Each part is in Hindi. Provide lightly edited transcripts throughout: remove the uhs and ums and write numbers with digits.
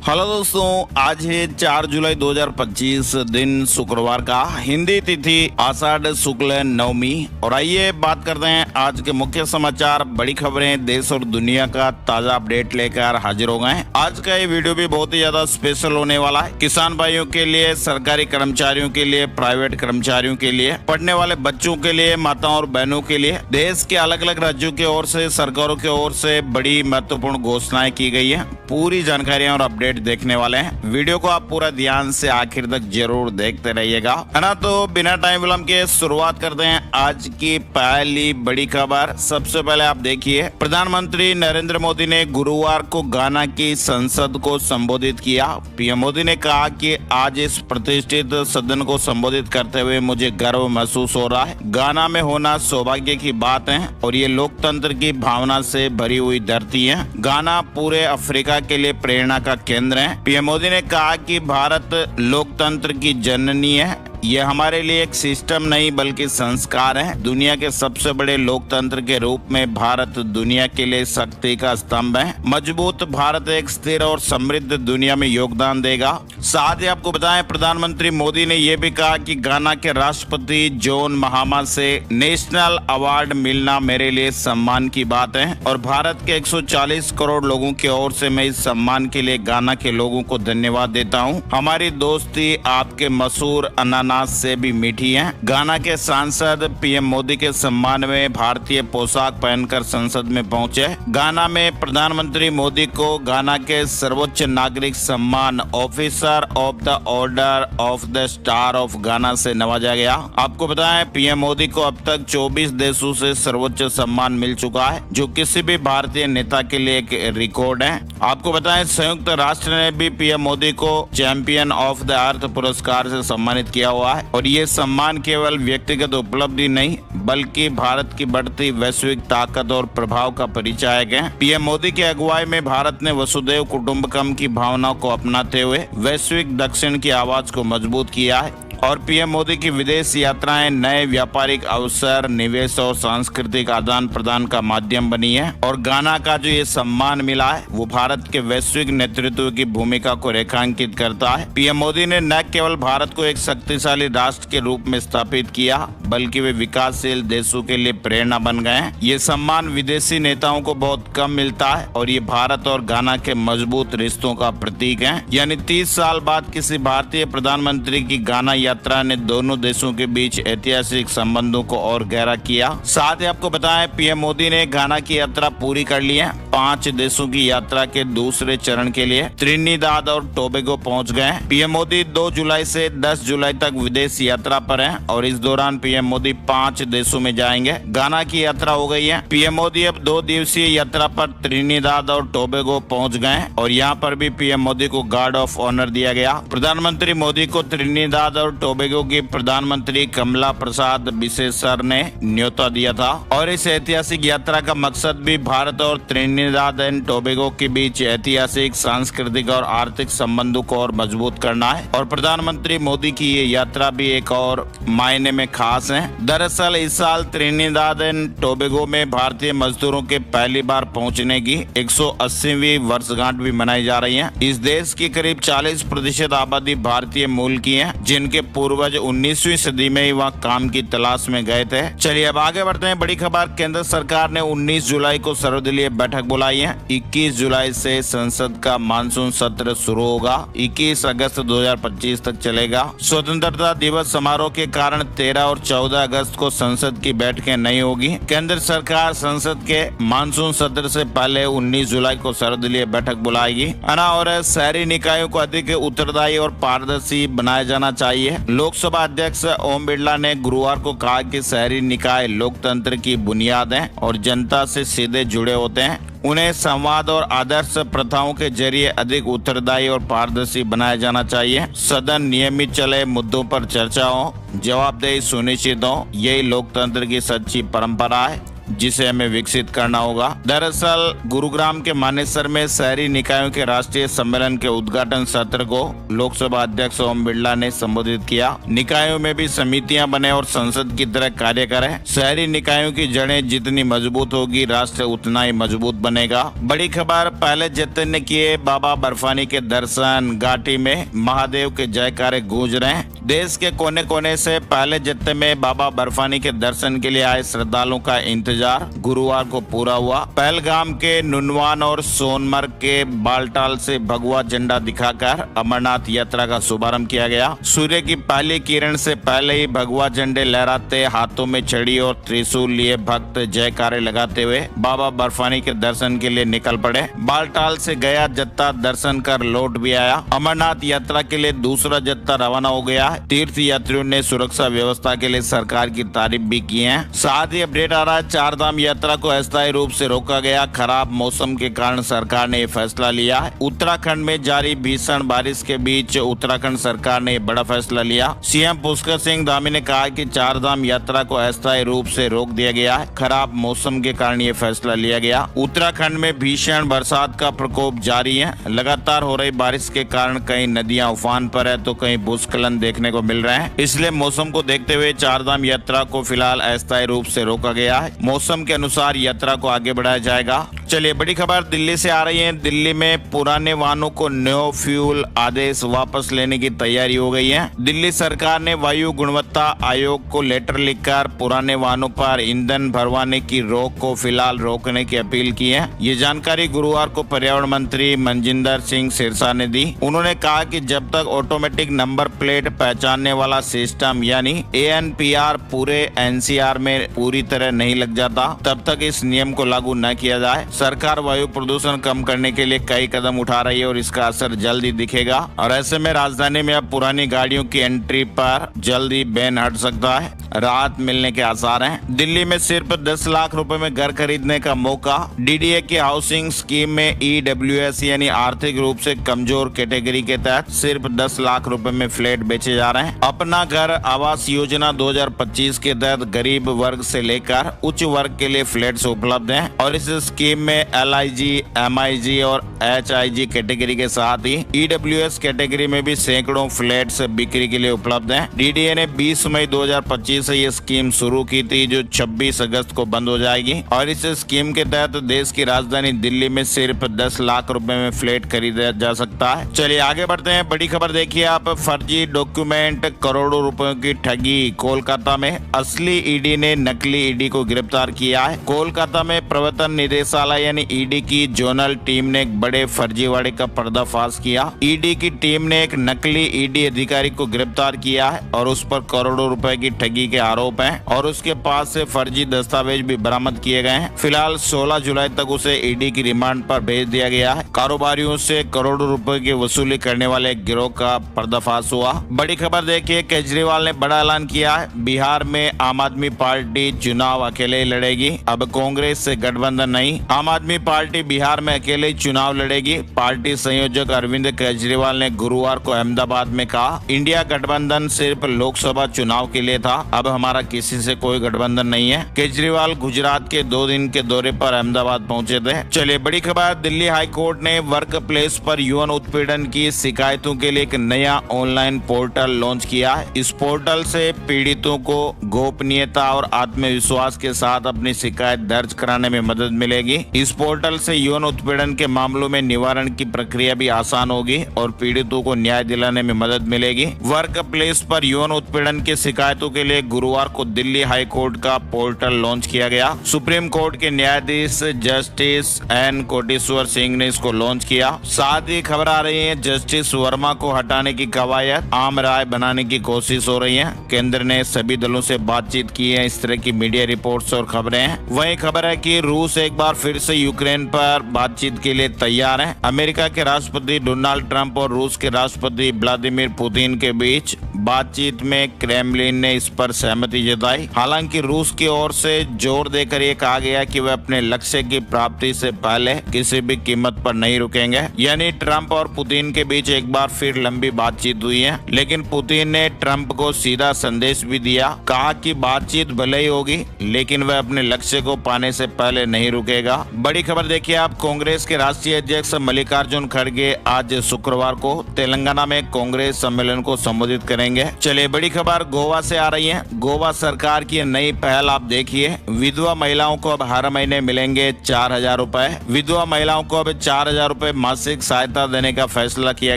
हेलो दोस्तों, आज है 4 जुलाई 2025 दिन शुक्रवार का। हिंदी तिथि आषाढ़ शुक्ल नवमी। और आइए बात करते हैं आज के मुख्य समाचार, बड़ी खबरें, देश और दुनिया का ताजा अपडेट लेकर हाजिर हो गए हैं। आज का ये वीडियो भी बहुत ही ज्यादा स्पेशल होने वाला है। किसान भाइयों के लिए, सरकारी कर्मचारियों के लिए, प्राइवेट कर्मचारियों के लिए, पढ़ने वाले बच्चों के लिए, माताओं और बहनों के लिए देश के अलग अलग राज्यों की ओर से, सरकारों की ओर से बड़ी महत्वपूर्ण घोषणाएं की गई है। पूरी जानकारियां और अपडेट देखने वाले हैं। वीडियो को आप पूरा ध्यान से आखिर तक जरूर देखते रहिएगा, है ना। तो बिना टाइम विलंब के शुरुआत करते हैं आज की पहली बड़ी खबर। सबसे पहले आप देखिए, प्रधानमंत्री नरेंद्र मोदी ने गुरुवार को गाना की संसद को संबोधित किया। पीएम मोदी ने कहा कि आज इस प्रतिष्ठित सदन को संबोधित करते हुए मुझे गर्व महसूस हो रहा है। गाना में होना सौभाग्य की बात है और ये लोकतंत्र की भावना से भरी हुई धरती है। गाना पूरे अफ्रीका के लिए प्रेरणा का केंद्र है। पीएम मोदी ने कहा कि भारत लोकतंत्र की जननी है। यह हमारे लिए एक सिस्टम नहीं बल्कि संस्कार है। दुनिया के सबसे बड़े लोकतंत्र के रूप में भारत दुनिया के लिए शक्ति का स्तंभ है। मजबूत भारत एक स्थिर और समृद्ध दुनिया में योगदान देगा। साथ ही आपको बताएं, प्रधानमंत्री मोदी ने यह भी कहा कि गाना के राष्ट्रपति जॉन महामा से नेशनल अवार्ड मिलना मेरे लिए सम्मान की बात है और भारत के 140 करोड़ लोगों की ओर से मैं इस सम्मान के लिए गाना के लोगों को धन्यवाद देता हूँ। हमारी दोस्ती आपके मशहूर अनानास से भी मीठी है। गाना के सांसद पीएम मोदी के सम्मान में भारतीय पोशाक पहनकर संसद में पहुंचे। गाना में प्रधानमंत्री मोदी को गाना के सर्वोच्च नागरिक सम्मान officer of the order of the star of गाना से नवाजा गया। आपको बताएं, पीएम मोदी को अब तक 24 देशों से सर्वोच्च सम्मान मिल चुका है, जो किसी भी भारतीय नेता के लिए एक रिकॉर्ड है। आपको बताएं, संयुक्त राष्ट्र ने भी पीएम मोदी को चैंपियन ऑफ द अर्थ पुरस्कार से सम्मानित किया हुआ है और ये सम्मान केवल व्यक्तिगत उपलब्धि नहीं बल्कि भारत की बढ़ती वैश्विक ताकत और प्रभाव का परिचायक है। पीएम मोदी की अगुवाई में भारत ने वसुधैव कुटुंबकम की भावनाओं को अपनाते हुए वैश्विक दक्षिण की आवाज को मजबूत किया है और पीएम मोदी की विदेश यात्राएं नए व्यापारिक अवसर, निवेश और सांस्कृतिक आदान प्रदान का माध्यम बनी है। और गाना का जो ये सम्मान मिला है वो भारत के वैश्विक नेतृत्व की भूमिका को रेखांकित करता है। पीएम मोदी ने न केवल भारत को एक शक्तिशाली राष्ट्र के रूप में स्थापित किया बल्कि वे विकासशील देशों के लिए प्रेरणा बन गए हैं। ये सम्मान विदेशी नेताओं को बहुत कम मिलता है और ये भारत और गाना के मजबूत रिश्तों का प्रतीक है। यानी 30 साल बाद किसी भारतीय प्रधानमंत्री की गाना यात्रा ने दोनों देशों के बीच ऐतिहासिक संबंधों को और गहरा किया। साथ ही आपको बताएं, पीएम मोदी ने गाना की यात्रा पूरी कर ली है। 5 देशों की यात्रा के दूसरे चरण के लिए त्रिनिदाद और टोबैगो पहुंच गए। पीएम मोदी 2 जुलाई से 10 जुलाई तक विदेश यात्रा पर हैं और इस दौरान पीएम मोदी 5 देशों में जाएंगे। गाना की यात्रा हो गई है। पीएम मोदी अब 2 दिवसीय यात्रा पर त्रिनिदाद और टोबैगो पहुंच गए और यहाँ पर भी पीएम मोदी को गार्ड ऑफ ऑनर दिया गया। प्रधानमंत्री मोदी को त्रिनिदाद और टोबैगो की प्रधानमंत्री कमला प्रसाद बिसेसर ने न्योता दिया था और इस ऐतिहासिक यात्रा का मकसद भी भारत और त्रिनिदाद एंड टोबैगो के बीच ऐतिहासिक, सांस्कृतिक और आर्थिक संबंधों को और मजबूत करना है। और प्रधानमंत्री मोदी की ये यात्रा भी एक और मायने में खास है। दरअसल इस साल त्रिनिदाद एंड टोबैगो में भारतीय मजदूरों के पहली बार पहुंचने की 180वीं वर्षगांठ भी मनाई जा रही है। इस देश की करीब 40% आबादी भारतीय मूल की है, जिनके पूर्वज 19वीं सदी में ही वहाँ काम की तलाश में गए थे। चलिए अब आगे बढ़ते हैं। बड़ी खबर, केंद्र सरकार ने 19 जुलाई को सर्वदलीय बैठक बुलाई है। 21 जुलाई से संसद का मानसून सत्र शुरू होगा। 21 अगस्त 2025 तक चलेगा। स्वतंत्रता दिवस समारोह के कारण 13 और 14 अगस्त को संसद की बैठकें नहीं होगी। केंद्र सरकार संसद के मानसून सत्र से पहले 19 जुलाई को सर्वदलीय बैठक बुलाएगी, है ना। और शहरी निकायों को अधिक उत्तरदायी और पारदर्शी बनाया जाना चाहिए। लोकसभा अध्यक्ष ओम बिरला ने गुरुवार को कहा कि शहरी निकाय लोकतंत्र की बुनियाद हैं और जनता से सीधे जुड़े होते हैं। उन्हें संवाद और आदर्श प्रथाओं के जरिए अधिक उत्तरदायी और पारदर्शी बनाया जाना चाहिए। सदन नियमित चले, मुद्दों पर चर्चा हो, जवाबदेही सुनिश्चित हो, यही लोकतंत्र की सच्ची परंपरा है। जिसे हमें विकसित करना होगा। दरअसल गुरुग्राम के मानेसर में शहरी निकायों के राष्ट्रीय सम्मेलन के उद्घाटन सत्र को लोकसभा अध्यक्ष ओम बिरला ने संबोधित किया। निकायों में भी समितियां बने और संसद की तरह कार्य करें। शहरी निकायों की जड़ें जितनी मजबूत होगी, राष्ट्र उतना ही मजबूत बनेगा। बड़ी खबर, पहले जत्थे ने किए बाबा बर्फानी के दर्शन, घाटी में महादेव के जयकारे गूंज रहे हैं। देश के कोने कोने से पहले जत्थे में बाबा बर्फानी के दर्शन के लिए आए श्रद्धालुओं का इंतजार गुरुवार को पूरा हुआ। पहलगाम के नुनवान और सोनमर्ग के बालटाल से भगवा झंडा दिखाकर अमरनाथ यात्रा का शुभारंभ किया गया। सूर्य की पहली किरण से पहले ही भगवा झंडे लहराते, हाथों में छड़ी और त्रिशूल लिए भक्त जयकारे लगाते हुए बाबा बर्फानी के दर्शन के लिए निकल पड़े। बालटाल से गया जत्था दर्शन कर लौट भी आया। अमरनाथ यात्रा के लिए दूसरा जत्था रवाना हो गया। तीर्थ यात्रियों ने सुरक्षा व्यवस्था के लिए सरकार की तारीफ भी की है। साथ ही अपडेट आ रहा है, चार धाम यात्रा को अस्थायी रूप से रोका गया। खराब मौसम के कारण सरकार ने ये फैसला लिया। उत्तराखंड में जारी भीषण बारिश के बीच उत्तराखंड सरकार ने बड़ा फैसला लिया। सीएम पुष्कर सिंह धामी ने कहा कि चार धाम यात्रा को अस्थायी रूप से रोक दिया गया है। खराब मौसम के कारण ये फैसला लिया गया। उत्तराखंड में भीषण बरसात का प्रकोप जारी है। लगातार हो रही बारिश के कारण कई नदियां उफान पर है तो कहीं भूस्खलन देखने को मिल रहे हैं। इसलिए मौसम को देखते हुए चार धाम यात्रा को फिलहाल अस्थायी रूप से रोका गया है। मौसम के अनुसार यात्रा को आगे बढ़ाया जाएगा। चलिए बड़ी खबर दिल्ली से आ रही है। दिल्ली में पुराने वाहनों को नो फ्यूल आदेश वापस लेने की तैयारी हो गई है। दिल्ली सरकार ने वायु गुणवत्ता आयोग को लेटर लिखकर पुराने वाहनों पर ईंधन भरवाने की रोक को फिलहाल रोकने की अपील की है। ये जानकारी गुरुवार को पर्यावरण मंत्री मनजिंदर सिंह सिरसा ने दी। उन्होंने कहा कि जब तक ऑटोमेटिक नंबर प्लेट पहचानने वाला सिस्टम यानी ANPR पूरे NCR में पूरी तरह नहीं लग जाता, तब तक इस नियम को लागू न किया जाए। सरकार वायु प्रदूषण कम करने के लिए कई कदम उठा रही है और इसका असर जल्द ही दिखेगा। और ऐसे में राजधानी में अब पुरानी गाड़ियों की एंट्री पर जल्द ही बैन हट सकता है। राहत मिलने के आसार हैं। दिल्ली में सिर्फ 10 लाख रुपए में घर खरीदने का मौका। DDA की हाउसिंग स्कीम में EWS यानी आर्थिक रूप से कमजोर कैटेगरी के तहत सिर्फ 10 लाख रुपए में फ्लैट बेचे जा रहे हैं। अपना घर आवास योजना 2025 के तहत गरीब वर्ग से लेकर उच्च वर्ग के लिए फ्लैट्स उपलब्ध हैं और इस स्कीम में LIG, MIG और HIG कैटेगरी के साथ ही EWS कैटेगरी में भी सैकड़ों फ्लैट्स बिक्री के लिए उपलब्ध हैं। DDA ने 20 मई 2025 से ये स्कीम शुरू की थी जो 26 अगस्त को बंद हो जाएगी और इस स्कीम के तहत देश की राजधानी दिल्ली में सिर्फ 10 लाख रुपए में फ्लैट खरीदा जा सकता है। चलिए आगे बढ़ते हैं। बड़ी खबर देखिए आप, फर्जी डॉक्यूमेंट करोड़ों रुपयों की ठगी। कोलकाता में असली ED ने नकली ED को गिरफ्तार किया है। कोलकाता में प्रवर्तन निदेशालय यानी ED की जोनल टीम ने एक बड़े फर्जीवाड़े का पर्दाफाश किया। ED की टीम ने एक नकली ED अधिकारी को गिरफ्तार किया है और उस पर करोड़ों रुपए की ठगी के आरोप हैं और उसके पास से फर्जी दस्तावेज भी बरामद किए गए हैं। फिलहाल 16 जुलाई तक उसे ED की रिमांड पर भेज दिया गया है। कारोबारियों से करोड़ों रुपए की वसूली करने वाले गिरोह का पर्दाफाश हुआ। बड़ी खबर देखिए, केजरीवाल ने बड़ा ऐलान किया है। बिहार में आम आदमी पार्टी चुनाव अकेले ही लड़ेगी, अब कांग्रेस से गठबंधन नहीं। आम आदमी पार्टी बिहार में अकेले ही चुनाव लड़ेगी। पार्टी संयोजक अरविंद केजरीवाल ने गुरुवार को अहमदाबाद में कहा, इंडिया गठबंधन सिर्फ लोकसभा चुनाव के लिए था, अब हमारा किसी से कोई गठबंधन नहीं है। केजरीवाल गुजरात के 2 दिन के दौरे पर अहमदाबाद पहुंचे थे। चलिए बड़ी खबर, दिल्ली हाई कोर्ट ने वर्क प्लेस पर यौन उत्पीड़न की शिकायतों के लिए एक नया ऑनलाइन पोर्टल लॉन्च किया है। इस पोर्टल से पीड़ितों को गोपनीयता और आत्मविश्वास के साथ अपनी शिकायत दर्ज कराने में मदद मिलेगी। इस पोर्टल से यौन उत्पीड़न के मामलों में निवारण की प्रक्रिया भी आसान होगी और पीड़ितों को न्याय दिलाने में मदद मिलेगी। वर्क प्लेस पर यौन उत्पीड़न की शिकायतों के लिए गुरुवार को दिल्ली हाई कोर्ट का पोर्टल लॉन्च किया गया। सुप्रीम कोर्ट के न्यायाधीश जस्टिस N कोटेश्वर सिंह ने इसको लॉन्च किया। साथ ही खबर आ रही है, जस्टिस वर्मा को हटाने की कवायद आम राय बनाने की कोशिश हो रही है। केंद्र ने सभी दलों से बातचीत की है, इस तरह की मीडिया रिपोर्ट्स और खबरें हैं। वही खबर है कि रूस एक बार फिर से यूक्रेन पर बातचीत के लिए तैयार है। अमेरिका के राष्ट्रपति डोनाल्ड ट्रंप और रूस के राष्ट्रपति व्लादिमीर पुतिन के बीच बातचीत में क्रेमलिन ने इस पर सहमति जताई। हालांकि रूस की ओर से जोर देकर ये कहा गया कि वे अपने लक्ष्य की प्राप्ति से पहले किसी भी कीमत पर नहीं रुकेंगे। यानी ट्रंप और पुतिन के बीच एक बार फिर लंबी बातचीत हुई है, लेकिन पुतिन ने ट्रंप को सीधा संदेश भी दिया, कहा कि बातचीत भले ही होगी लेकिन वह अपने लक्ष्य को पाने से पहले नहीं रुकेगा। बड़ी खबर देखिए आप, कांग्रेस के राष्ट्रीय अध्यक्ष मल्लिकार्जुन खड़गे आज शुक्रवार को तेलंगाना में कांग्रेस सम्मेलन को संबोधित करेंगे। चलिए बड़ी खबर गोवा से आ रही है। गोवा सरकार की नई पहल आप देखिए, विधवा महिलाओं को अब हर महीने मिलेंगे 4,000 रुपए। विधवा महिलाओं को अब 4,000 रुपए मासिक सहायता देने का फैसला किया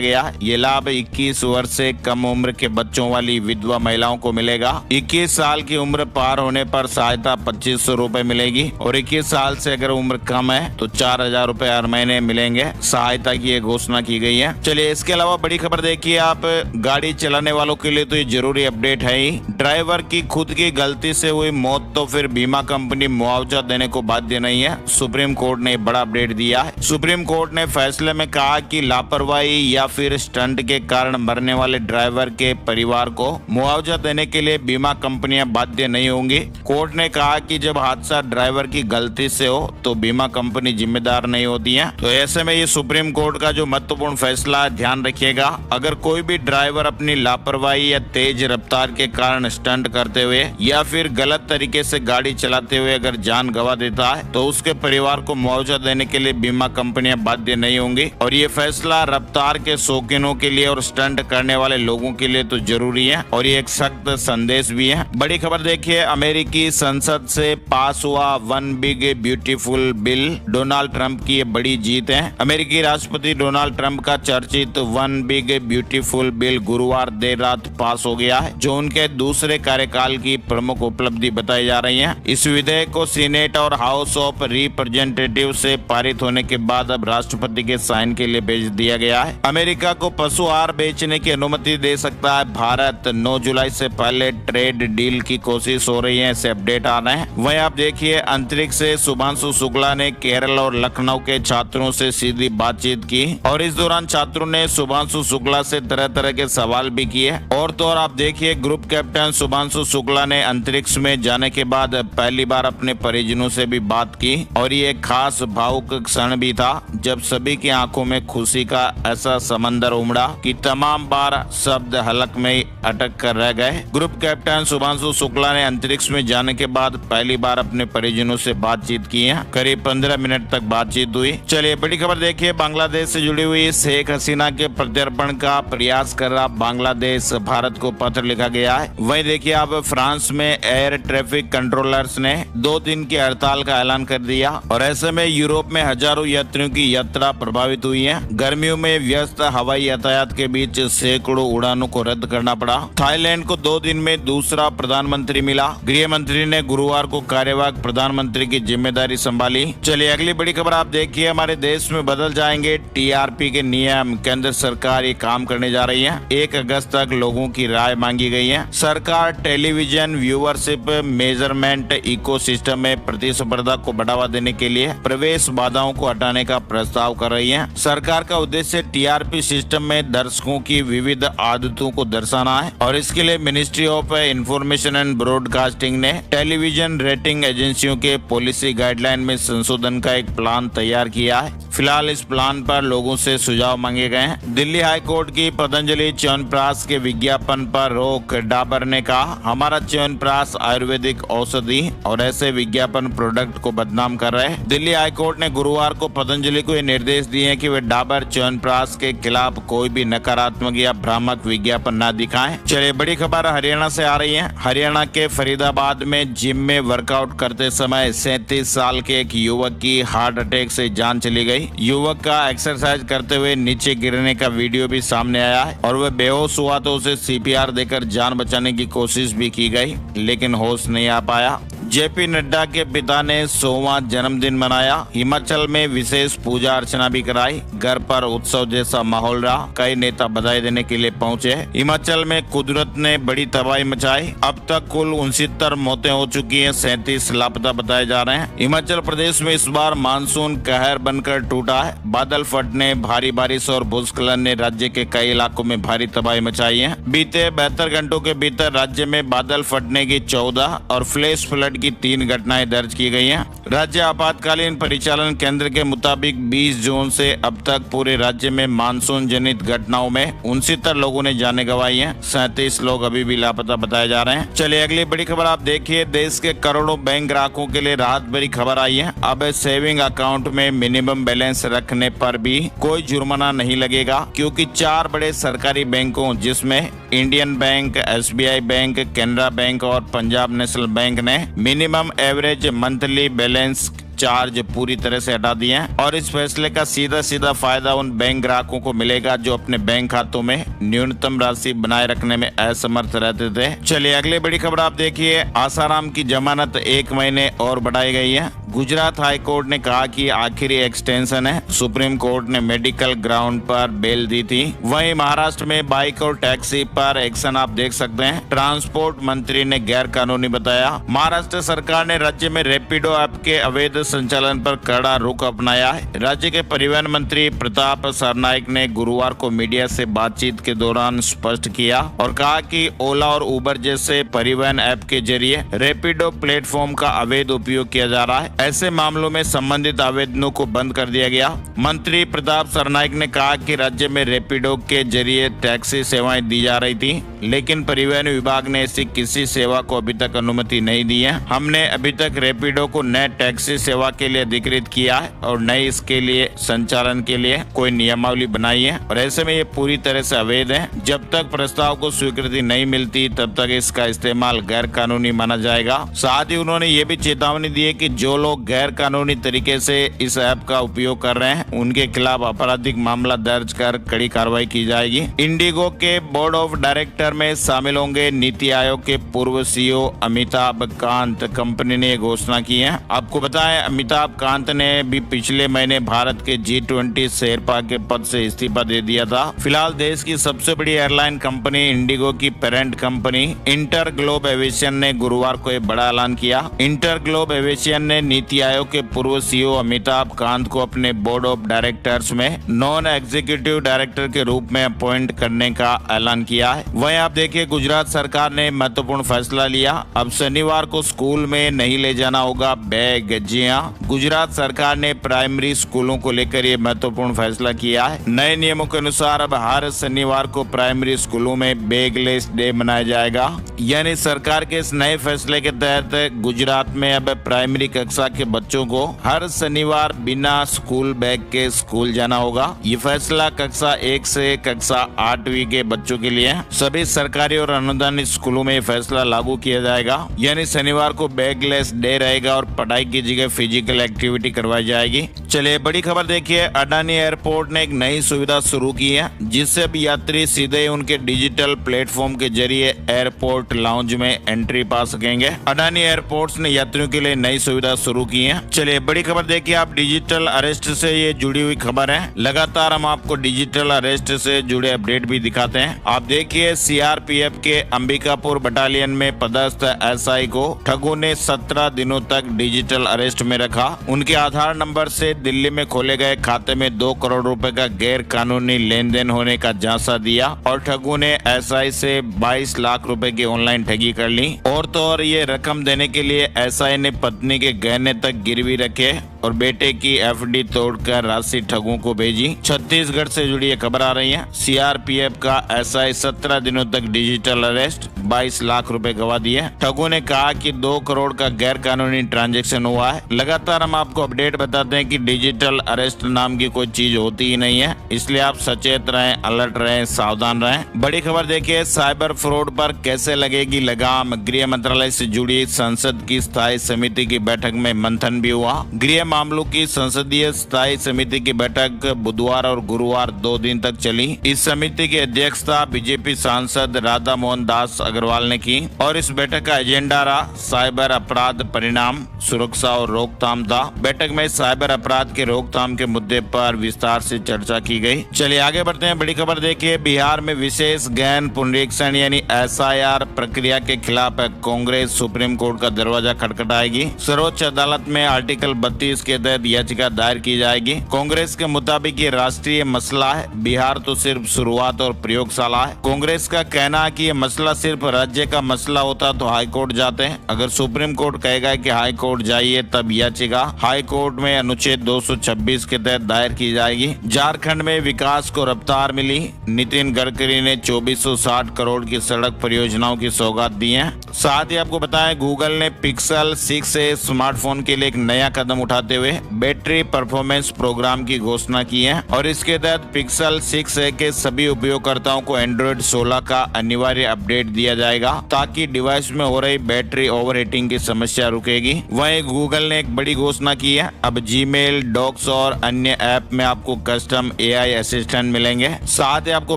गया। ये लाभ 21 वर्ष से कम उम्र के बच्चों वाली विधवा महिलाओं को मिलेगा। 21 साल की उम्र पार होने पर सहायता 2,500 रुपए मिलेगी और 21 साल से अगर उम्र कम है तो 4,000 रुपए हर महीने मिलेंगे। सहायता की ये घोषणा की गई है। चलिए इसके अलावा बड़ी खबर देखिए आप, गाड़ी चलाने वालों के लिए तो ये जरूरी अपडेट है ही। ड्राइवर की खुद की गलती से हुई मौत तो फिर बीमा कंपनी मुआवजा देने को बाध्य नहीं है। सुप्रीम कोर्ट ने बड़ा अपडेट दिया है। सुप्रीम कोर्ट ने फैसले में कहा कि लापरवाही या फिर स्टंट के कारण मरने वाले ड्राइवर के परिवार को मुआवजा देने के लिए बीमा कंपनियां बाध्य नहीं होंगी। कोर्ट ने कहा कि जब हादसा ड्राइवर की गलती से हो तो बीमा कंपनी जिम्मेदार नहीं होती है। तो ऐसे में ये सुप्रीम कोर्ट का जो महत्वपूर्ण फैसला है, ध्यान रखिएगा। अगर कोई भी ड्राइवर अपनी लापरवाही या तेज रफ्तार के कारण स्टंट करते हुए या फिर गलत तरीके से गाड़ी चलाते हुए अगर जान गंवा देता है तो उसके परिवार को मुआवजा देने के लिए बीमा कंपनियां बाध्य नहीं होंगी। और ये फैसला रफ्तार के शौकीनों के लिए और स्टंट करने वाले लोगों के लिए तो जरूरी है और ये एक सख्त संदेश भी है। बड़ी खबर देखिए, अमेरिकी संसद से पास हुआ one big beautiful bill. Donald Trump की ये बड़ी जीत है। अमेरिकी राष्ट्रपति डोनाल्ड ट्रंप का चर्चित वन बिग ब्यूटीफुल बिल गुरुवार देर रात पास हो गया है, जो उनके दूसरे कार्यकाल की प्रमुख उपलब्धि बताई जा रही है। इस विधेयक को सीनेट और हाउस ऑफ रिप्रेजेंटेटिव से पारित होने के बाद अब राष्ट्रपति के साइन के लिए भेज दिया गया है। अमेरिका को पशु आहार बेचने की अनुमति दे सकता है भारत। 9 जुलाई से पहले ट्रेड डील की कोशिश हो रही है, ऐसे अपडेट आ रहे हैं। वहीं आप देखिए, अंतरिक्ष से शुभांशु शुक्ला ने केरल और लखनऊ के छात्रों से सीधी बातचीत की और इस दौरान छात्रों ने शुभांशु शुक्ला से तरह तरह के सवाल भी किए। और तो और आप देखिए, ग्रुप कैप्टन शुभांशु शुक्ला ने अंतरिक्ष में जाने के बाद पहली बार अपने परिजनों से भी बात की और ये एक खास भावुक क्षण भी था जब सभी की आंखों में खुशी का ऐसा समंदर उमड़ा कि तमाम बार शब्द हलक में ही अटक कर रह गए। ग्रुप कैप्टन शुभांशु शुक्ला ने अंतरिक्ष में जाने के बाद पहली बार अपने परिजनों से बातचीत की है। करीब 15 मिनट तक बातचीत हुई। चलिए बड़ी खबर देखिए, बांग्लादेश से जुड़ी हुई शेख हसीना के प्रत्यर्पण का प्रयास कर रहा बांग्लादेश भारत को पत्र लिखा गया है। वहीं देखिए आप, फ्रांस में एयर ट्रैफिक कंट्रोलर्स ने 2 दिन की हड़ताल का ऐलान कर दिया और ऐसे में यूरोप में हजारों यात्रियों की यात्रा प्रभावित हुई है। गर्मियों में व्यस्त हवाई यातायात के बीच सैकड़ों उड़ानों को रद्द करना पड़ा। थाईलैंड को 2 दिन में दूसरा प्रधानमंत्री मिला। गृह मंत्री ने गुरुवार को कार्यवाहक प्रधानमंत्री की जिम्मेदारी संभाली। चलिए अगली बड़ी खबर आप देखिए, हमारे देश में बदल जाएंगे टीआरपी के नियम। केंद्र सरकार ये काम करने जा रही है। 1 अगस्त तक लोगों की राय मांगी गई है। सरकार टेलीविजन व्यूअरशिप मेजरमेंट इकोसिस्टम में प्रतिस्पर्धा को बढ़ावा देने के लिए प्रवेश बाधाओं को हटाने का प्रस्ताव कर रही है। सरकार का उद्देश्य टीआरपी सिस्टम में दर्शकों की विविध आदतों को दर्शाना है और इसके लिए ministry of information and broadcasting ने टेलीविजन रेटिंग एजेंसियों के पॉलिसी गाइडलाइन में संशोधन का एक प्लान तैयार किया है। फिलहाल इस प्लान पर लोगों से सुझाव मांगे गए हैं। दिल्ली हाई कोर्ट की पतंजलि च्यवनप्राश के विज्ञापन पर रोक। डाबर ने कहा, हमारा च्यवनप्राश आयुर्वेदिक औषधि और ऐसे विज्ञापन प्रोडक्ट को बदनाम कर रहे हैं। दिल्ली हाई कोर्ट ने गुरुवार को पतंजलि को ये निर्देश दिए कि वे डाबर च्यवनप्राश के खिलाफ कोई भी नकारात्मक या भ्रामक विज्ञापन न दिखाएं। चलिए बड़ी खबर हरियाणा से आ रही है। हरियाणा के फरीदाबाद में जिम में वर्कआउट करते समय 37 साल के एक युवक की हार्ट अटैक से जान चली गई। युवक का एक्सरसाइज करते हुए नीचे गिरने का वीडियो भी सामने आया है और वह बेहोश हुआ तो उसे सीपीआर देकर जान बचाने की कोशिश भी की गई, लेकिन होश नहीं आ पाया। जेपी नड्डा के पिता ने 100वां जन्मदिन मनाया। हिमाचल में विशेष पूजा अर्चना भी कराई। घर पर उत्सव जैसा माहौल रहा। कई नेता बधाई देने के लिए पहुंचे। हिमाचल में कुदरत ने बड़ी तबाही मचाई। अब तक कुल 69 मौतें हो चुकी हैं। 37 लापता बताए जा रहे हैं। हिमाचल प्रदेश में इस बार मानसून कहर बनकर टूटा है। बादल फटने, भारी बारिश और भूस्खलन ने राज्य के कई इलाकों में भारी तबाही मचाई है। बीते 72 घंटों के भीतर राज्य में बादल फटने की 14 और फ्लैश फ्लड की 3 घटनाएं दर्ज की गई हैं। राज्य आपातकालीन परिचालन केंद्र के मुताबिक 20 जून से अब तक पूरे राज्य में मानसून जनित घटनाओं में 69 लोगों ने जानें गंवाई हैं। 37 लोग अभी भी लापता बताए जा रहे हैं। चलिए अगली बड़ी खबर आप देखिए। देश के करोड़ों बैंक ग्राहकों के लिए राहत भरी खबर आई है। अब सेविंग अकाउंट में मिनिमम बैलेंस रखने पर भी कोई जुर्माना नहीं लगेगा, क्योंकि 4 बड़े सरकारी बैंकों जिसमें Indian bank, SBI bank, Canara bank और पंजाब नेशनल बैंक ने minimum average monthly balance charge पूरी तरह से हटा दिए हैं और इस फैसले का सीधा सीधा फायदा उन बैंक ग्राहकों को मिलेगा जो अपने बैंक खातों में न्यूनतम राशि बनाए रखने में असमर्थ रहते थे। चलिए अगली बड़ी खबर आप देखिए। आसाराम की जमानत 1 महीने और बढ़ाई गई है। गुजरात हाई कोर्ट ने कहा कि आखिरी एक्सटेंशन है। सुप्रीम कोर्ट ने मेडिकल ग्राउंड पर बेल दी थी। वहीं महाराष्ट्र में बाइक और टैक्सी पर एक्शन आप देख सकते हैं। ट्रांसपोर्ट मंत्री ने गैर कानूनी बताया। महाराष्ट्र सरकार ने राज्य में रैपिडो ऐप के अवैध संचालन पर कड़ा रुख अपनाया है। राज्य के परिवहन मंत्री प्रताप सरनाइक ने गुरुवार को मीडिया से बातचीत के दौरान स्पष्ट किया और कहा कि ओला और उबर जैसे परिवहन ऐप के जरिए रैपिडो प्लेटफॉर्म का अवैध उपयोग किया जा रहा है। ऐसे मामलों में संबंधित आवेदनों को बंद कर दिया गया। मंत्री प्रताप सरनाइक ने कहा कि राज्य में रैपिडो के जरिए टैक्सी सेवाएं दी जा रही थी, लेकिन परिवहन विभाग ने ऐसी किसी सेवा को अभी तक अनुमति नहीं दी है। हमने अभी तक रैपिडो को नए टैक्सी सेवा के लिए अधिकृत किया है और नए इसके लिए संचालन के लिए कोई नियमावली बनाई है और ऐसे में ये पूरी तरह से अवैध है। जब तक प्रस्ताव को स्वीकृति नहीं मिलती तब तक इसका इस्तेमाल गैर कानूनी माना जाएगा। साथ ही उन्होंने ये भी चेतावनी दी है कि जो लोग गैर कानूनी तरीके से इस ऐप का उपयोग कर रहे हैं उनके खिलाफ आपराधिक मामला दर्ज कर कड़ी कार्रवाई की जाएगी। इंडिगो के बोर्ड ऑफ डायरेक्टर में शामिल होंगे नीति आयोग के पूर्व CEO अमिताभ कांत। कंपनी ने घोषणा की है। आपको बताएं अमिताभ कांत ने भी पिछले महीने भारत के G20 शेरपा के पद से इस्तीफा दे दिया था। फिलहाल देश की सबसे बड़ी एयरलाइन कंपनी इंडिगो की parent company inter globe aviation ने गुरुवार को एक बड़ा ऐलान किया। इंटर ग्लोब एविएशन ने नीति आयोग के पूर्व CEO अमिताभ कांत को अपने बोर्ड ऑफ डायरेक्टर्स में नॉन एग्जीक्यूटिव डायरेक्टर के रूप में अपॉइंट करने का ऐलान किया है। वहीं आप देखिए गुजरात सरकार ने महत्वपूर्ण फैसला लिया। अब शनिवार को स्कूल में नहीं ले जाना होगा बैग। जी हां, गुजरात सरकार ने प्राइमरी स्कूलों को लेकर ये महत्वपूर्ण फैसला किया है। नए नियमों के अनुसार अब हर शनिवार को प्राइमरी स्कूलों में बैगलेस डे मनाया जाएगा। यानी सरकार के इस नए फैसले के तहत गुजरात में अब प्राइमरी कक्षा के बच्चों को हर शनिवार बिना स्कूल बैग के स्कूल जाना होगा। ये फैसला कक्षा 1 से कक्षा 8वीं के बच्चों के लिए सभी सरकारी और अनुदानित स्कूलों में ये फैसला लागू किया जाएगा। यानी शनिवार को बैगलेस डे रहेगा और पढ़ाई की जगह फिजिकल एक्टिविटी करवाई जाएगी। चलिए बड़ी खबर देखिए। अडानी एयरपोर्ट ने एक नई सुविधा शुरू की है जिससे अब यात्री सीधे उनके डिजिटल प्लेटफॉर्म के जरिए एयरपोर्ट लाउंज में एंट्री पा सकेंगे। अडानी एयरपोर्ट्स ने यात्रियों के लिए नई सुविधा शुरू की है। चलिए बड़ी खबर देखिए आप। डिजिटल अरेस्ट से ये जुड़ी हुई खबर है। लगातार हम आपको डिजिटल अरेस्ट से जुड़े अपडेट भी दिखाते हैं। आप देखिए CRPF के अंबिकापुर बटालियन में पदस्थ SI को ठगों ने 17 दिनों तक डिजिटल अरेस्ट में रखा। उनके आधार नंबर से दिल्ली में खोले गए खाते में 2 करोड़ रुपए का गैर कानूनी लेन देन होने का झांसा दिया और ठगों ने SI से 22 लाख रुपए की ऑनलाइन ठगी कर ली। और तो और ये रकम देने के लिए SI ने पत्नी के गहने तक गिरवी रखे और बेटे की FD तोड़कर राशि ठगों को भेजी। छत्तीसगढ़ से जुड़ी खबर आ रही है। CRPF का SI 17 दिनों तक डिजिटल अरेस्ट, 22 लाख रुपए गवा दिए। ठगों ने कहा कि 2 करोड़ का गैर कानूनी ट्रांजैक्शन हुआ है। लगातार हम आपको अपडेट बताते हैं कि डिजिटल अरेस्ट नाम की कोई चीज होती ही नहीं है, इसलिए आप सचेत रहें, अलर्ट रहें, सावधान रहें। बड़ी खबर देखिए। साइबर फ्रॉड पर कैसे लगेगी लगाम। गृह मंत्रालय से जुड़ी संसद की स्थायी समिति की बैठक में मंथन भी हुआ। गृह मामलों की संसदीय स्थायी समिति की बैठक बुधवार और गुरुवार 2 दिन तक चली। इस समिति की अध्यक्षता बीजेपी सांसद राधा मोहन दास अग्रवाल ने की और इस बैठक का एजेंडा रहा साइबर अपराध परिणाम, सुरक्षा और रोकथाम था। बैठक में साइबर अपराध के रोकथाम के मुद्दे पर विस्तार से चर्चा की गई। चलिए आगे बढ़ते हैं। बड़ी खबर देखिए, बिहार में विशेष गहन पुनरीक्षण यानी SIR प्रक्रिया के खिलाफ कांग्रेस सुप्रीम कोर्ट का दरवाजा खटखटाएगी। सर्वोच्च अदालत में आर्टिकल 32 के तहत याचिका दायर की जाएगी। कांग्रेस के मुताबिक ये राष्ट्रीय मसला है, बिहार तो सिर्फ शुरुआत और प्रयोगशाला है। कांग्रेस का कहना है कि ये मसला सिर्फ राज्य का मसला होता तो हाई कोर्ट जाते हैं। अगर सुप्रीम कोर्ट कहेगा कि हाई कोर्ट जाइए तब याचिका हाई कोर्ट में अनुच्छेद 226 के तहत दायर की जाएगी। झारखंड में विकास को रफ्तार मिली। नितिन गडकरी ने 2460 करोड़ की सड़क परियोजनाओं की सौगात दी है। साथ ही आपको बताएं, गूगल ने पिक्सल 6a स्मार्टफोन के लिए एक नया कदम उठाते हुए बैटरी परफॉर्मेंस प्रोग्राम की घोषणा की है और इसके तहत पिक्सल 6a के सभी उपयोगकर्ताओं को एंड्रॉइड 16 का अनिवार्य अपडेट दिया जाएगा ताकि डिवाइस में हो रही बैटरी ओवरहीटिंग की समस्या रुकेगी। वहीं गूगल ने एक बड़ी घोषणा की है, अब जीमेल, डॉक्स और अन्य ऐप में आपको कस्टम AI असिस्टेंट मिलेंगे। साथ ही आपको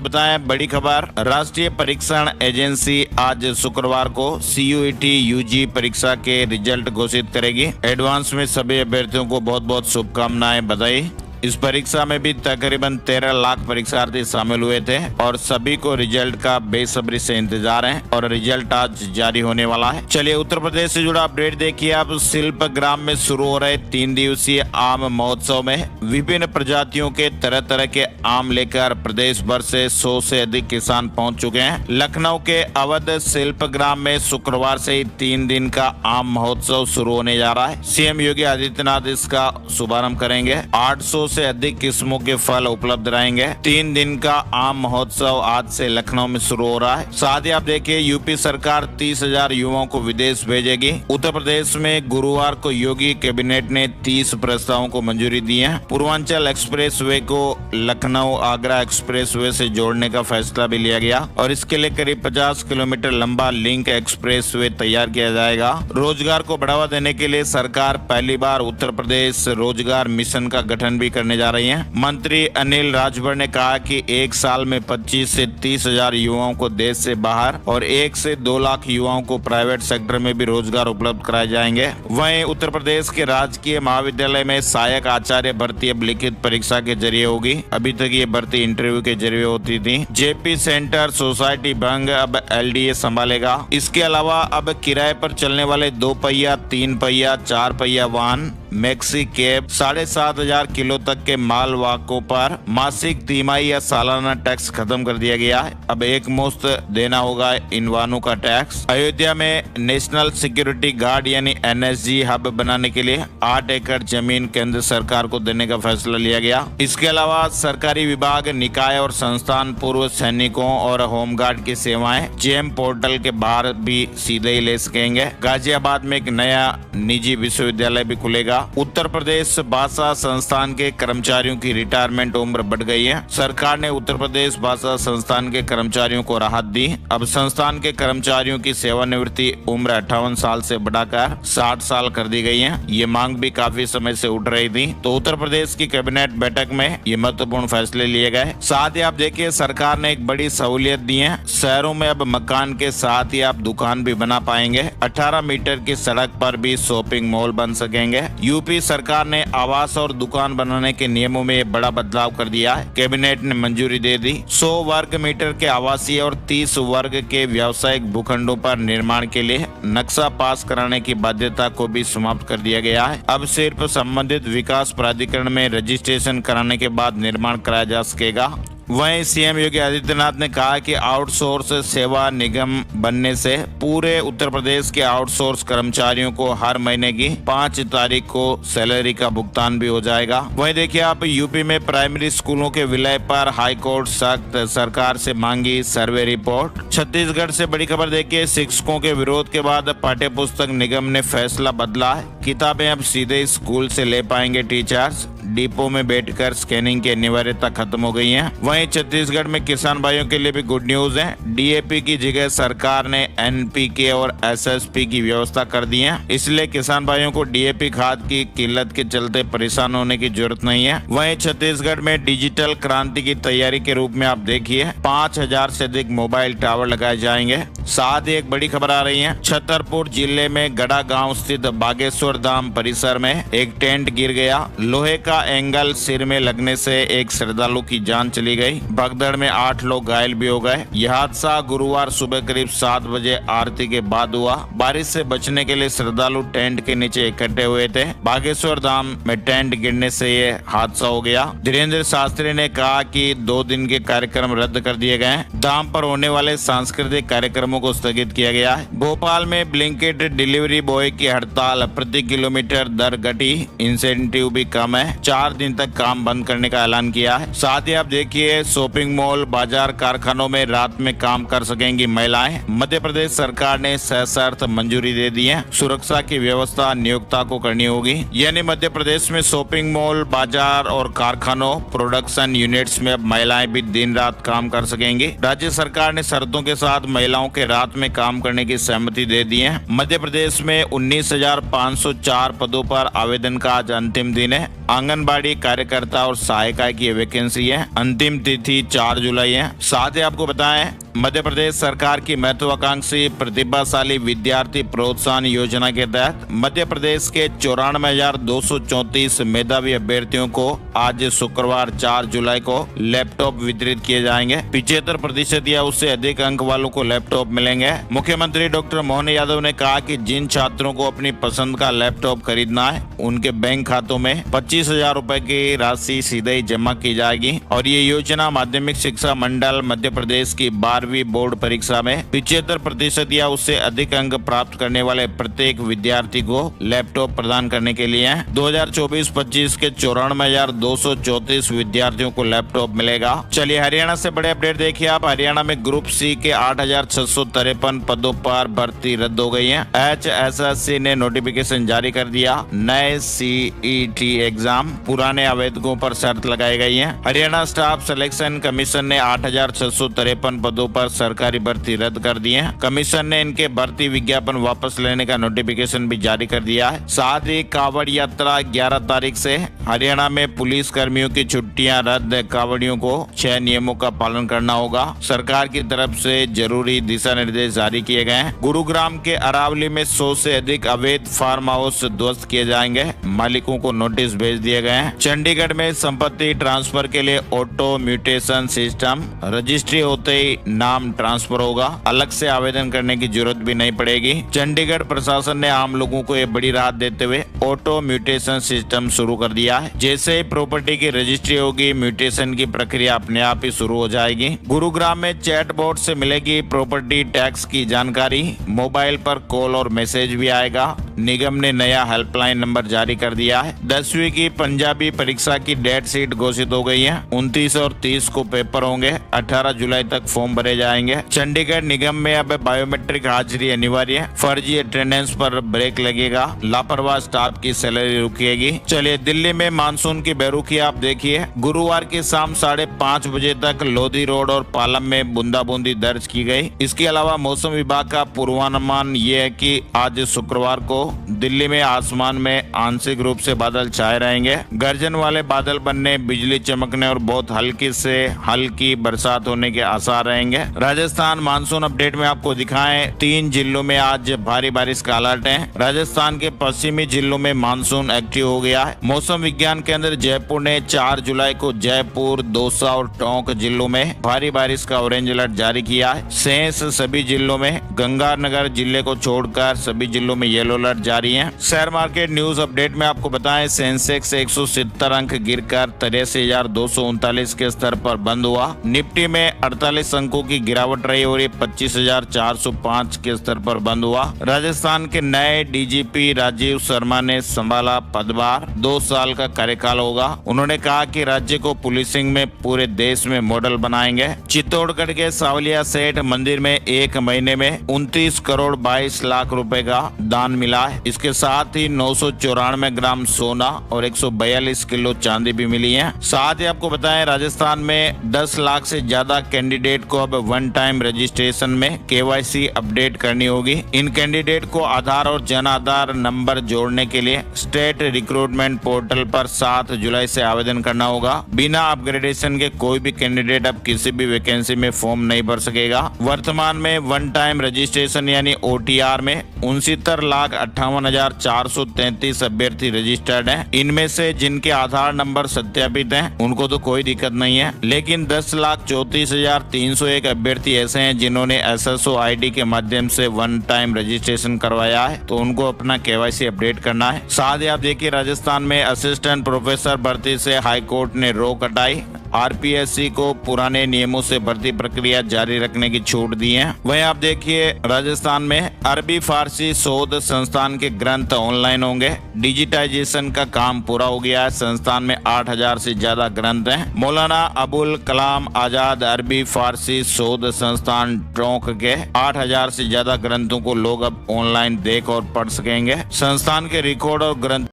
बताएं बड़ी खबर, राष्ट्रीय परीक्षण एजेंसी आज शुक्रवार को CUET UG परीक्षा के रिजल्ट घोषित करेगी। एडवांस में सभी अभ्यर्थियों को बहुत बहुत शुभकामनाएं, बधाई। इस परीक्षा में भी तकरीबन 13 लाख परीक्षार्थी शामिल हुए थे और सभी को रिजल्ट का बेसब्री से इंतजार है और रिजल्ट आज जारी होने वाला है। चलिए उत्तर प्रदेश से जुड़ा अपडेट देखिए। आप शिल्प ग्राम में शुरू हो रहे 3 दिवसीय आम महोत्सव में विभिन्न प्रजातियों के तरह तरह के आम लेकर प्रदेश भर से 100 से अधिक किसान पहुँच चुके हैं। लखनऊ के अवध शिल्प ग्राम में शुक्रवार से ही 3 दिन का आम महोत्सव शुरू होने जा रहा है। CM योगी आदित्यनाथ इसका शुभारंभ करेंगे। 800 से अधिक किस्मों के फल उपलब्ध रहेंगे। 3 दिन का आम महोत्सव आज से लखनऊ में शुरू हो रहा है। साथ ही आप देखिए, यूपी सरकार 30,000 युवाओं को विदेश भेजेगी। उत्तर प्रदेश में गुरुवार को योगी कैबिनेट ने 30 प्रस्तावों को मंजूरी दी है। पूर्वांचल एक्सप्रेसवे को लखनऊ आगरा एक्सप्रेसवे से जोड़ने का फैसला भी लिया गया और इसके लिए करीब 50 किलोमीटर लंबा लिंक एक्सप्रेसवे तैयार किया जाएगा। रोजगार को बढ़ावा देने के लिए सरकार पहली बार उत्तर प्रदेश रोजगार मिशन का गठन भी करने जा रही है। मंत्री अनिल राजभर ने कहा कि एक साल में 25 से 30,000 युवाओं को देश से बाहर और 1 से 2 लाख युवाओं को प्राइवेट सेक्टर में भी रोजगार उपलब्ध कराए जाएंगे। वहीं उत्तर प्रदेश के राजकीय महाविद्यालय में सहायक आचार्य भर्ती अब लिखित परीक्षा के जरिए होगी। अभी तक ये भर्ती इंटरव्यू के जरिए होती थी। JP सेंटर सोसाइटी भंग अब LDA संभालेगा। इसके अलावा अब किराए पर चलने वाले 2 पहिया, 3 पहिया, 4 पहिया वाहन, मैक्सी कैब, 7,500 किलो तक के माल वाहकों पर मासिक, तिमाही या सालाना टैक्स खत्म कर दिया गया है। अब एक मुश्त देना होगा इन वाहनों का टैक्स। अयोध्या में नेशनल सिक्योरिटी गार्ड यानी NSG हब बनाने के लिए 8 एकड़ जमीन केंद्र सरकार को देने का फैसला लिया गया। इसके अलावा सरकारी विभाग, निकाय और संस्थान पूर्व सैनिकों और होमगार्ड की सेवाएं JM पोर्टल के बाहर भी सीधे ही ले सकेंगे। गाजियाबाद में एक नया निजी विश्वविद्यालय भी खुलेगा। उत्तर प्रदेश भाषा संस्थान के कर्मचारियों की रिटायरमेंट उम्र बढ़ गई है। सरकार ने उत्तर प्रदेश भाषा संस्थान के कर्मचारियों को राहत दी। अब संस्थान के कर्मचारियों की सेवानिवृत्ति उम्र 58 साल से बढ़ाकर 60 साल कर दी गई है। ये मांग भी काफी समय से उठ रही थी, तो उत्तर प्रदेश की कैबिनेट बैठक में ये महत्वपूर्ण फैसले लिए गए। साथ ही आप देखिए, सरकार ने एक बड़ी सहूलियत दी है। शहरों में अब मकान के साथ ही आप दुकान भी बना पाएंगे। 18 मीटर की सड़क पर भी शॉपिंग मॉल बन सकेंगे। यूपी सरकार ने आवास और दुकान बनाने के नियमों में बड़ा बदलाव कर दिया है। कैबिनेट ने मंजूरी दे दी। 100 वर्ग मीटर के आवासीय और 30 वर्ग के व्यावसायिक भूखंडों पर निर्माण के लिए नक्शा पास कराने की बाध्यता को भी समाप्त कर दिया गया है। अब सिर्फ संबंधित विकास प्राधिकरण में रजिस्ट्रेशन कराने के बाद निर्माण कराया जा सकेगा। वहीं CM योगी आदित्यनाथ ने कहा कि आउटसोर्स सेवा निगम बनने से पूरे उत्तर प्रदेश के आउटसोर्स कर्मचारियों को हर महीने की 5 तारीख को सैलरी का भुगतान भी हो जाएगा। वहीं देखिए, आप यूपी में प्राइमरी स्कूलों के विलय पर हाईकोर्ट सख्त, सरकार से मांगी सर्वे रिपोर्ट। छत्तीसगढ़ से बड़ी खबर देखिए, शिक्षकों के विरोध के बाद पाठ्य पुस्तक निगम ने फैसला बदला है। किताबें अब सीधे स्कूल से ले पाएंगे टीचर्स। डिपो में बैठकर स्कैनिंग की अनिवार्यता खत्म हो गई है। वहीं छत्तीसगढ़ में किसान भाइयों के लिए भी गुड न्यूज है। डीएपी की जगह सरकार ने एनपीके और एसएसपी की व्यवस्था कर दी है, इसलिए किसान भाइयों को डीएपी खाद की किल्लत के चलते परेशान होने की जरूरत नहीं है। वहीं छत्तीसगढ़ में डिजिटल क्रांति की तैयारी के रूप में आप देखिए 5000 से अधिक मोबाइल टावर लगाए जाएंगे। साथ ही एक बड़ी खबर आ रही है, छतरपुर जिले में गड़ा गांव स्थित बागेश्वर धाम परिसर में एक टेंट गिर गया। लोहे का एंगल सिर में लगने से एक श्रद्धालु की जान चली गई। भगदड़ में 8 लोग घायल भी हो गए। यह हादसा गुरुवार सुबह करीब 7 बजे आरती के बाद हुआ। बारिश से बचने के लिए श्रद्धालु टेंट के नीचे इकट्ठे हुए थे। बागेश्वर धाम में टेंट गिरने से ये हादसा हो गया। धीरेन्द्र शास्त्री ने कहा कि 2 दिन के कार्यक्रम रद्द कर दिए गए। धाम पर होने वाले सांस्कृतिक कार्यक्रमों को स्थगित किया गया है। भोपाल में ब्लिंकिट डिलीवरी बॉय की हड़ताल, प्रति किलोमीटर दर घटी, इंसेंटिव भी कम है। 4 दिन तक काम बंद करने का ऐलान किया है। साथ ही आप देखिए शॉपिंग मॉल, बाजार, कारखानों में रात में काम कर सकेंगी महिलाएं। मध्य प्रदेश सरकार ने सशर्त मंजूरी दे दी है। सुरक्षा की व्यवस्था नियोक्ता को करनी होगी, यानी मध्य प्रदेश में शॉपिंग मॉल, बाजार और कारखानों, प्रोडक्शन यूनिट्स में अब महिलाएं भी दिन रात काम कर सकेंगी। राज्य सरकार ने शर्तों के साथ महिलाओं के रात में काम करने की सहमति दे दी है। मध्य प्रदेश में 19,504 पदों पर आवेदन का आज अंतिम दिन है। आंगनबाड़ी कार्यकर्ता और सहायिका की वैकेंसी है। अंतिम तिथि 4 जुलाई है। साथ ही आपको बताएं, मध्य प्रदेश सरकार की महत्वाकांक्षी प्रतिभाशाली विद्यार्थी प्रोत्साहन योजना के तहत मध्य प्रदेश के 94,234 मेधावी अभ्यर्थियों को आज शुक्रवार 4 जुलाई को लैपटॉप वितरित किए जाएंगे। 75% या उससे अधिक अंक वालों को लैपटॉप मिलेंगे। मुख्यमंत्री डॉक्टर मोहन यादव ने कहा कि जिन छात्रों को अपनी पसंद का लैपटॉप खरीदना है, उनके बैंक खातों में 25,000 रुपए की राशि सीधे ही जमा की जाएगी और ये योजना माध्यमिक शिक्षा मंडल मध्य प्रदेश की 12वीं बोर्ड परीक्षा में 75% या उससे अधिक अंक प्राप्त करने वाले प्रत्येक विद्यार्थी को लैपटॉप प्रदान करने के लिए है। 2024-25 के 94,234 विद्यार्थियों को लैपटॉप मिलेगा। चलिए हरियाणा से बड़े अपडेट देखिए आप। हरियाणा में ग्रुप सी के 8,653 पदों पर भर्ती रद्द हो गई है। HSSC ने नोटिफिकेशन जारी कर दिया। नए CET एग्जाम, पुराने आवेदकों पर शर्त लगाई गई है। हरियाणा स्टाफ सिलेक्शन कमीशन ने 8,653 पदों पर सरकारी भर्ती रद्द कर दी है। कमीशन ने इनके भर्ती विज्ञापन वापस लेने का नोटिफिकेशन भी जारी कर दिया है। साथ ही कावड़ यात्रा 11 तारीख से। हरियाणा में पुलिस कर्मियों की छुट्टियां रद्द। कावड़ियों को 6 नियमों का पालन करना होगा। सरकार की तरफ से जरूरी दिशा निर्देश जारी किए गए हैं। गुरुग्राम के अरावली में 100 से अधिक अवैध फार्म हाउस ध्वस्त किए जाएंगे। मालिकों को नोटिस भेज दिए गए हैं। चंडीगढ़ में संपत्ति ट्रांसफर के लिए ऑटो म्यूटेशन सिस्टम, रजिस्ट्री होते ही नाम ट्रांसफर होगा। अलग से आवेदन करने की जरूरत भी नहीं पड़ेगी। चंडीगढ़ प्रशासन ने आम लोगों को ये बड़ी राहत देते हुए ऑटो म्यूटेशन सिस्टम शुरू कर दिया है। जैसे ही प्रॉपर्टी की रजिस्ट्री होगी, म्यूटेशन की प्रक्रिया अपने आप ही शुरू हो जाएगी। गुरुग्राम में चैटबॉट से मिलेगी प्रॉपर्टी टैक्स की जानकारी। मोबाइल पर कॉल और मैसेज भी आएगा। निगम ने नया हेल्पलाइन नंबर जारी कर दिया है। 10वीं की पंजाबी परीक्षा की डेट शीट घोषित हो गई है। 29 और 30 को पेपर होंगे। 18 जुलाई तक फॉर्म भरे जाएंगे। चंडीगढ़ निगम में अब बायोमेट्रिक हाजिरी अनिवार्य है। फर्जी अटेंडेंस पर ब्रेक लगेगा। लापरवाह स्टाफ की सैलरी रुकेगी। चलिए दिल्ली में मानसून की बेरुखी आप देखिए। गुरुवार की शाम 5:30 बजे तक लोधी रोड और पालम में बूंदाबूंदी दर्ज की गई। इसके अलावा मौसम विभाग का पूर्वानुमान ये है कि आज शुक्रवार को दिल्ली में आसमान में आंशिक रूप से बादल छाए रहेंगे। गर्जन वाले बादल बनने, बिजली चमकने और बहुत हल्की से हल्की बरसात होने के आसार रहेंगे। राजस्थान मानसून अपडेट में आपको दिखाएं, 3 जिलों में आज भारी बारिश का अलर्ट है। राजस्थान के पश्चिमी जिलों में मानसून एक्टिव हो गया है। मौसम विज्ञान केंद्र जयपुर ने 4 जुलाई को जयपुर, दौसा और टोंक जिलों में भारी बारिश का ऑरेंज अलर्ट जारी किया है। शेष सभी जिलों में, गंगानगर जिले को छोड़कर सभी जिलों में येलो अलर्ट जारी है। शेयर मार्केट न्यूज अपडेट में आपको बताएं, सेंसेक्स 170 अंक गिरकर 83,239 के स्तर पर बंद हुआ। निफ्टी में 48 अंकों की की गिरावट रही और ये 25,405 के स्तर पर बंद हुआ। राजस्थान के नए डीजीपी राजीव शर्मा ने संभाला पदभार, 2 साल का कार्यकाल होगा। उन्होंने कहा कि राज्य को पुलिसिंग में पूरे देश में मॉडल बनाएंगे। चित्तौड़गढ़ के सावलिया सेठ मंदिर में एक महीने में 29 करोड़ 22 लाख रुपए का दान मिला है। इसके साथ ही 994 ग्राम सोना और 142 किलो चांदी भी मिली है। साथ ही आपको बताएं, राजस्थान में 10 लाख से ज्यादा कैंडिडेट को अब वन टाइम रजिस्ट्रेशन में केवाईसी अपडेट करनी होगी। इन कैंडिडेट को आधार और जन आधार नंबर जोड़ने के लिए स्टेट रिक्रूटमेंट पोर्टल पर 7 जुलाई से आवेदन करना होगा। बिना अपग्रेडेशन के कोई भी कैंडिडेट अब किसी भी वैकेंसी में फॉर्म नहीं भर सकेगा। वर्तमान में वन टाइम रजिस्ट्रेशन यानी OTR में 69,58,433 अभ्यर्थी रजिस्टर्ड हैं। इनमें से जिनके आधार नंबर सत्यापित हैं उनको तो कोई दिक्कत नहीं है, लेकिन 10,34,301 अभ्यर्थी ऐसे हैं जिन्होंने SSO ID के माध्यम से वन टाइम रजिस्ट्रेशन करवाया है, तो उनको अपना KYC अपडेट करना है। साथ ही आप देखिए, राजस्थान में असिस्टेंट प्रोफेसर भर्ती से हाईकोर्ट ने रोक हटाई। RPSC को पुराने नियमों से भर्ती प्रक्रिया जारी रखने की छूट दी है। वहीं आप देखिए, राजस्थान में अरबी फारसी शोध संस्थान के ग्रंथ ऑनलाइन होंगे। डिजिटाइजेशन का काम पूरा हो गया है। संस्थान में 8,000 से ज्यादा ग्रंथ हैं। मौलाना अबुल कलाम आजाद अरबी फारसी शोध संस्थान टोंक के 8,000 से ज्यादा ग्रंथों को लोग अब ऑनलाइन देख और पढ़ सकेंगे। संस्थान के रिकॉर्ड और ग्रंथ